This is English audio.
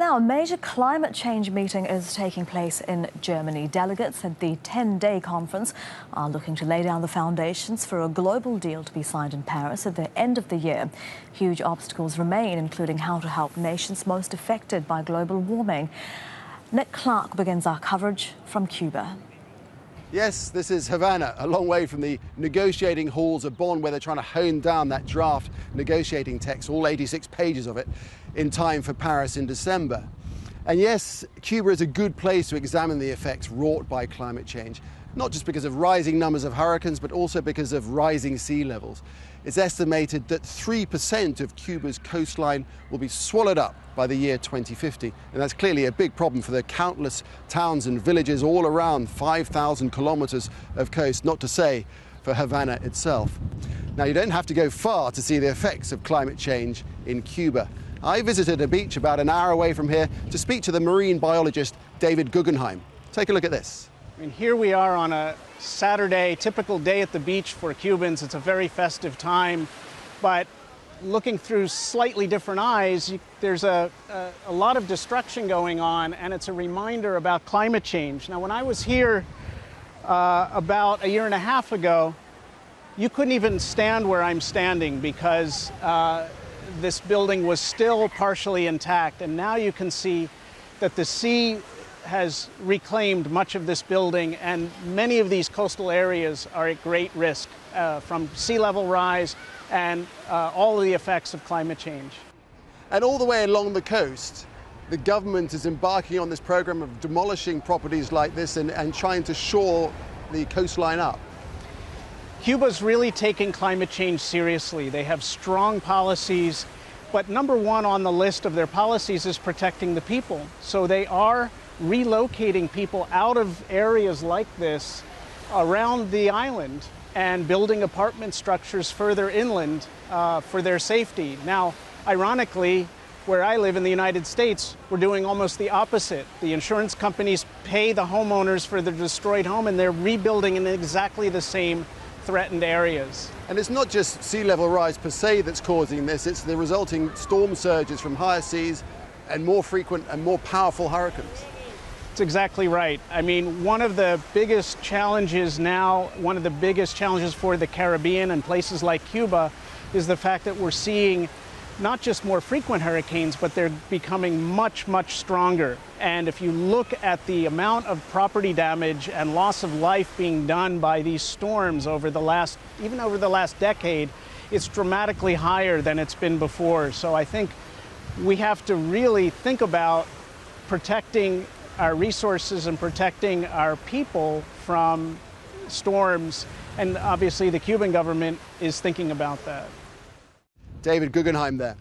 Now, a major climate change meeting is taking place in Germany. Delegates at the 10-day conference are looking to lay down the foundations for a global deal to be signed in Paris at the end of the year. Huge obstacles remain, including how to help nations most affected by global warming. Nick Clark begins our coverage from Cuba. Yes, this is Havana, a long way from the negotiating halls of Bonn, where they're trying to hone down that draft negotiating text, all 86 pages of it, in time for Paris in December. And yes, Cuba is a good place to examine the effects wrought by climate change, not just because of rising numbers of hurricanes, but also because of rising sea levels. It's estimated that 3% of Cuba's coastline will be swallowed up by the year 2050. And that's clearly a big problem for the countless towns and villages all around 5,000 kilometers of coast, not to say for Havana itself. Now, you don't have to go far to see the effects of climate change in Cuba. I visited a beach about an hour away from here to speak to the marine biologist David Guggenheim. Take a look at this. I mean, here we are on a Saturday, typical day at the beach for Cubans. It's a very festive time, but looking through slightly different eyes, there's a lot of destruction going on, and it's a reminder about climate change. Now, when I was here about a year and a half ago, you couldn't even stand where I'm standing because this building was still partially intact, and now you can see that the sea has reclaimed much of this building, and many of these coastal areas are at great risk from sea level rise and all of the effects of climate change. And all the way along the coast, the government is embarking on this program of demolishing properties like this and trying to shore the coastline up. Cuba's really taking climate change seriously. They have strong policies, but number one on the list of their policies is protecting the people. So they are relocating people out of areas like this around the island and building apartment structures further inland for their safety. Now, ironically, where I live in the United States, we're doing almost the opposite. The insurance companies pay the homeowners for the destroyed home, and they're rebuilding in exactly the same threatened areas. And it's not just sea level rise per se that's causing this, it's the resulting storm surges from higher seas and more frequent and more powerful hurricanes. That's exactly right. I mean, one of the biggest challenges now, one of the biggest challenges for the Caribbean and places like Cuba is the fact that we're seeing not just more frequent hurricanes, but they're becoming much, much stronger. And if you look at the amount of property damage and loss of life being done by these storms over the last decade, it's dramatically higher than it's been before. So I think we have to really think about protecting our resources and protecting our people from storms. And obviously the Cuban government is thinking about that. David Guggenheim there.